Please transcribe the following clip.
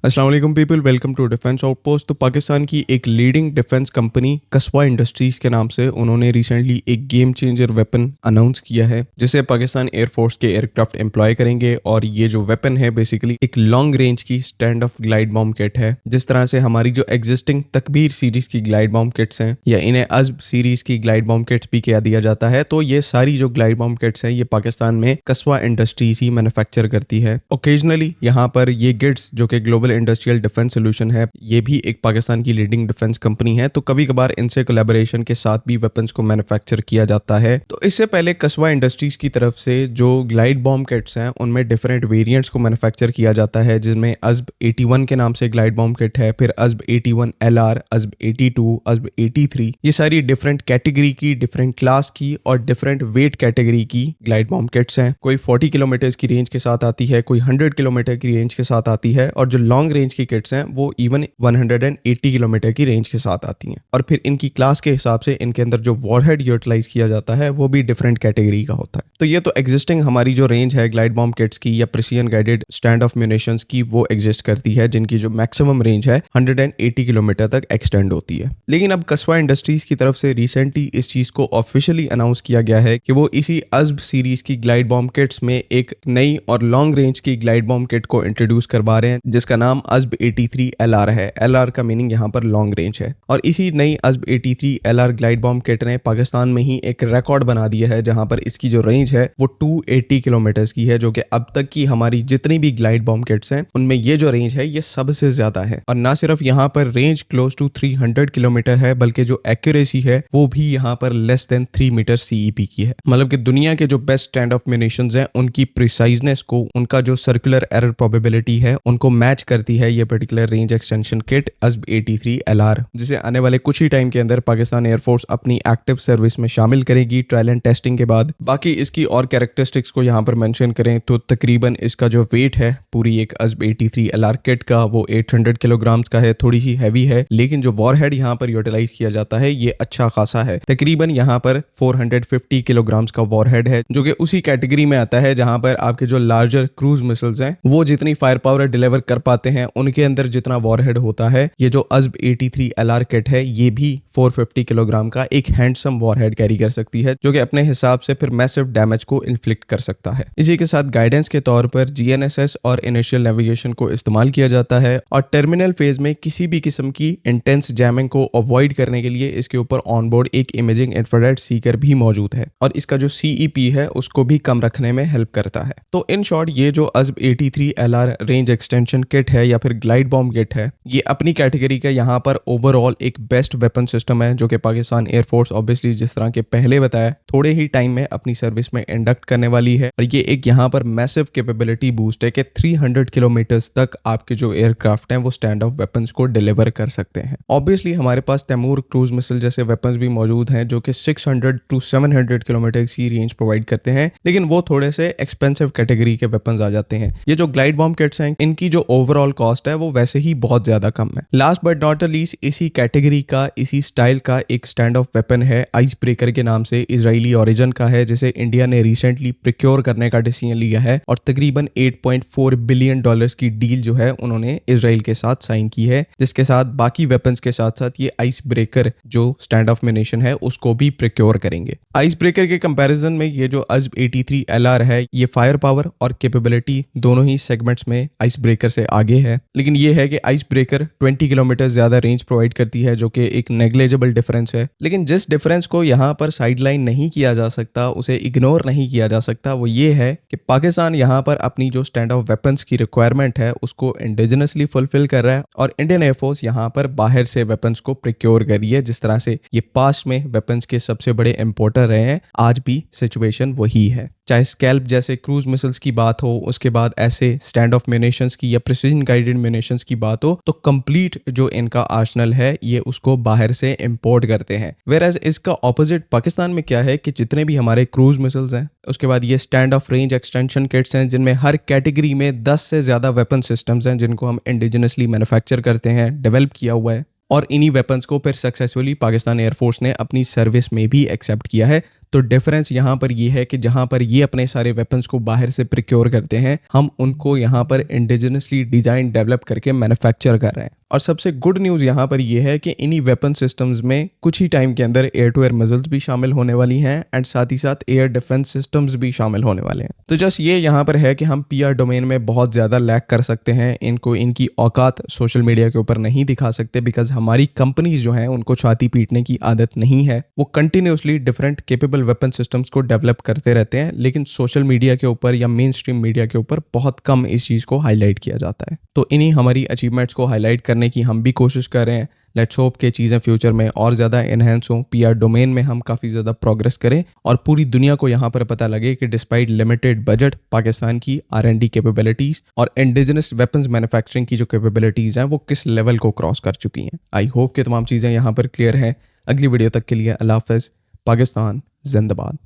अस्सलाम वालेकुम people, welcome to defence outpost. तो पाकिस्तान की एक leading defence company Kasba industries के नाम से उन्होंने रिसेंटली एक गेम चेंजर वेपन अनाउंस किया है जिसे पाकिस्तान एयरफोर्स के एयरक्राफ्ट एम्प्लॉय करेंगे। और ये जो वेपन है बेसिकली एक लॉन्ग रेंज की stand of glide bomb kit है। जिस तरह से हमारी जो एग्जिस्टिंग तकबीर सीरीज की ग्लाइड बॉम्ब किट्स हैं या इन्हें अज़्ब सीरीज की ग्लाइड बॉम्ब किट्स भी कह दिया जाता है, तो ये सारी जो ग्लाइड बॉम्ब किट्स हैं ये पाकिस्तान में कस्बा इंडस्ट्रीज ही मैन्युफैक्चर करती है। ओकेजनली यहाँ पर ये गिट्स जो कि ग्लोबल इंडस्ट्रियल डिफेंस सोल्यूशन है, ये भी एक पाकिस्तान की लीडिंग डिफेंस कंपनी है, तो कभी कभार इनसे कोलैबोरेशन के साथ भी वेपन्स को मैन्युफैक्चर किया जाता है। तो इससे पहले कस्बा इंडस्ट्रीज की तरफ से जो ग्लाइड बॉम्ब किट्स हैं उनमें डिफरेंट वेरिएंट्स को मैन्युफैक्चर किया जाता है, जिनमें अज़्ब 81 के नाम से ग्लाइड बॉम्ब किट है, फिर अज़्ब 81 LR, अज़्ब 82, अज़्ब 83। ये सारी डिफरेंट कैटेगरी की, डिफरेंट क्लास की और डिफरेंट वेट कैटेगरी की ग्लाइड बॉम्ब किट्स हैं। कोई 40 किलोमीटर की रेंज के साथ आती है, कोई 100 किलोमीटर की रेंज के साथ आती है, और जो लॉन्ग रेंज की किट्स हैं वो इवन 180 किलोमीटर की रेंज के साथ आती हैं। और फिर इनकी क्लास के हिसाब से इनके अंदर जो वॉरहेड यूटिलाइज किया जाता है वो भी डिफरेंट कैटेगरी का होता है। तो ये तो एग्जिस्टिंग हमारी जो रेंज है ग्लाइड बॉम्ब किट्स की या precision guided stand of munitions की, वो एग्जिस्ट करती है, जिनकी जो मैक्सिमम रेंज है 180 किलोमीटर तक एक्सटेंड होती है। लेकिन अब कस्बा इंडस्ट्रीज की तरफ से रिसेंटली इस चीज को ऑफिशियली अनाउंस किया गया है कि वो इसी अज़्ब सीरीज की ग्लाइड बॉम्ब किट्स में एक नई और लॉन्ग रेंज की ग्लाइड बॉम्ब किट को इंट्रोड्यूस करवा रहे हैं, जिसका नाम अज़्ब 83 LR है। LR का मीनिंग यहाँ पर लॉन्ग रेंज है। और इसी नई अज़्ब 83 LR ग्लाइड बॉम्ब किट ने पाकिस्तान में ही एक रिकॉर्ड बना दिया है, जहां पर इसकी जो रेंज है वो 280 किलोमीटर की है, जो कि अब तक की हमारी जितनी भी ग्लाइड बॉम्ब किट्स हैं उनमें ये जो रेंज है ये सबसे ज्यादा है। और ना सिर्फ यहाँ पर रेंज क्लोज टू 300 किलोमीटर है, बल्कि जो एक्यूरेसी है वो भी यहाँ पर लेस देन 3 मीटर CEP की है। मतलब कि दुनिया के जो बेस्ट स्टैंड ऑफ म्यूनिशंस हैं उनकी प्रिसाइजनेस को, उनका जो सर्कुलर एरर प्रोबेबिलिटी है उनको मैच करती है ये पर्टिकुलर रेंज एक्सटेंशन किट अज़्ब 83 LR, जिसे आने वाले कुछ ही टाइम के अंदर पाकिस्तान एयरफोर्स अपनी एक्टिव सर्विस में शामिल करेगी ट्रायल एंड टेस्टिंग के बाद। बाकी इसकी और कैरेक्टरिस्टिक्स को यहाँ पर मेंशन करें तो तकरीबन इसका जो वेट है पूरी एक अज़्ब 83 LR किट का वो 800 किलोग्राम का है, थोड़ी सी हैवी है। लेकिन जो वॉरहेड यहाँ पर यूटिलाइज किया जाता है ये अच्छा खासा है, तकरीबन यहाँ पर 450 किलोग्राम का वॉरहेड है, जो कि उसी कैटेगरी में आता है जहां पर आपके जो लार्जर क्रूज मिसाइल्स हैं वो जितनी फायर पावर डिलीवर कर पाते हैं उनके अंदर जितना वॉरहेड होता है, ये जो अज़्ब 83 LR किट है ये भी 450 किलोग्राम का एक हैंडसम वॉरहेड कैरी कर सकती है, जो कि अपने हिसाब से फिर मैसिव डैमेज को इन्फ्लिक्ट कर सकता है। इसी के साथ गाइडेंस के तौर पर GNSS और इनिशियल नेविगेशन को इस्तेमाल किया जाता है, और टर्मिनल फेज में किसी भी किस्म की इंटेंस जैमिंग को अवॉइड करने के लिए इसके ऊपर ऑनबोर्ड एक इमेजिंग इंफ्रारेड सीकर भी मौजूद है, और इसका जो CEP है उसको भी कम रखने में हेल्प करता है। तो इन शॉर्ट ये जो अज़्ब 83 LR रेंज एक्सटेंशन किट है या फिर ग्लाइड बॉम्ब किट है, ये अपनी कैटेगरी का यहाँ पर ओवरऑल एक बेस्ट वेपन सिस्टम है, जो कि पाकिस्तान एयरफोर्स ऑब्वियसली जिस तरह के पहले बताया थोड़े ही टाइम में अपनी सर्विस में इंडक्ट करने वाली है। और ये एक यहाँ पर मैसिव कैपेबिलिटी बूस्ट है कि 300 किलोमीटर तक आपके जो एयरक्राफ्ट हैं वो स्टैंड ऑफ वेपन्स को डिलीवर कर सकते हैं। ऑब्वियसली हमारे पास तैमूर क्रूज मिसाइल जैसे वेपन्स भी मौजूद हैं जो कि 600 टू 700 किलोमीटर की रेंज प्रोवाइड करते हैं, लेकिन वो थोड़े से एक्सपेंसिव कैटेगरी के वेपन्स आ जाते हैं। ये जो ग्लाइड बॉम्ब किट्स हैं इनकी जो ओवरऑल कॉस्ट है वो वैसे ही बहुत ज्यादा कम है। लास्ट बट नॉट लीस्ट इसी कैटेगरी का, इसी स्टाइल का एक स्टैंड ऑफ वेपन है आइस ब्रेकर के नाम से, इजरायली ओरिजिन का है, जिसे इंडिया ने रिसेंटली प्रिक्योर करने का डिसीजन लिया है, और तकरीबन $8.4 बिलियन की डील जो है उन्होंने इजराइल के साथ साइन की है, जिसके साथ बाकी वेपन्स के साथ साथ ये आइस ब्रेकर जो स्टैंड ऑफ म्यूनिशन है उसको भी प्रिक्योर करेंगे। आइस ब्रेकर के कंपैरिजन में ये जो अज़्ब 83 LR है ये फायर पावर और कैपेबिलिटी दोनों ही सेगमेंट्स में आइस ब्रेकर से आगे है, लेकिन ये है कि आइस ब्रेकर 20 किलोमीटर ज्यादा रेंज प्रोवाइड करती है, जो कि एक नेग्लिजिबल डिफरेंस है। लेकिन जिस डिफरेंस को यहाँ पर साइडलाइन नहीं किया जा सकता, उसे इग्नोर नहीं किया जा सकता, वो ये है कि पाकिस्तान यहाँ पर अपनी जो स्टैंड ऑफ वेपन्स की रिक्वायरमेंट है उसको इंडिजिनसली फुलफिल कर रहा है, और इंडियन एयरफोर्स यहाँ पर बाहर से वेपन्स को प्रिक्योर कर रही है। जिस तरह से ये पास्ट में वेपन्स के सबसे बड़े इंपोर्टर रहे हैं, आज भी सिचुएशन वही है। चाहे स्कैल्प जैसे क्रूज मिसाइल्स की बात हो, उसके बाद ऐसे स्टैंड ऑफ म्यूनिशंस की या प्रिसिजन गाइडेड म्यूनिशंस की बात हो, तो कंप्लीट जो इनका आर्सनल है ये उसको बाहर से इंपोर्ट करते हैं। वेयरएज इसका ऑपोजिट पाकिस्तान में क्या है कि जितने भी हमारे क्रूज मिसाइल्स हैं, उसके बाद ये stand off range extension kits हैं, जिनमें हर कैटेगरी में 10 से ज्यादा वेपन सिस्टम्स हैं जिनको हम इंडिजिनसली मैन्युफैक्चर करते हैं, डेवलप किया हुआ है, और इन्हीं वेपन्स को फिर सक्सेसफुली पाकिस्तान एयरफोर्स ने अपनी सर्विस में भी एक्सेप्ट किया है। तो डिफरेंस यहाँ पर ये है कि जहाँ पर ये अपने सारे वेपन्स को बाहर से प्रिक्योर करते हैं, हम उनको यहाँ पर इंडिजिनसली डिजाइन डेवलप करके मैन्युफैक्चर कर रहे हैं। और सबसे गुड न्यूज़ यहाँ पर यह है कि इन्हीं वेपन सिस्टम्स में कुछ ही टाइम के अंदर एयर टू एयर मिसाइल्स भी शामिल होने वाली हैं एंड साथ ही साथ एयर डिफेंस सिस्टम्स भी शामिल होने वाले हैं। तो जस्ट ये यहाँ पर है कि हम पीआर डोमेन में बहुत ज़्यादा लैग कर सकते हैं, इनको इनकी औकात सोशल मीडिया के ऊपर नहीं दिखा सकते बिकॉज हमारी कंपनीज जो हैं उनको छाती पीटने की आदत नहीं है। वो continuously different capable weapon systems को डेवलप करते रहते हैं, लेकिन सोशल मीडिया के ऊपर या मेन स्ट्रीम मीडिया के ऊपर बहुत कम इस चीज़ को हाईलाइट किया जाता है। तो इन्हीं हमारी अचीवमेंट्स को हाईलाइट करने की हम भी कोशिश कर रहे हैं। लेट्स होप कि चीज़ें फ्यूचर में और ज़्यादा इन्हेंस हों, पीआर डोमेन में हम काफ़ी ज़्यादा प्रोग्रेस करें और पूरी दुनिया को यहाँ पर पता लगे कि डिस्पाइट लिमिटेड बजट पाकिस्तान की R&D कैपेबिलिटीज़ और इंडिजिनस वेपन्स मैन्युफैक्चरिंग की जो कैपेबिलिटीज़ हैं वो किस लेवल को क्रॉस कर चुकी हैं। आई होप कि तमाम चीज़ें यहाँ पर क्लियर हैं। अगली वीडियो तक के लिए अल्लाह हाफ़िज़। पाकिस्तान जिंदाबाद।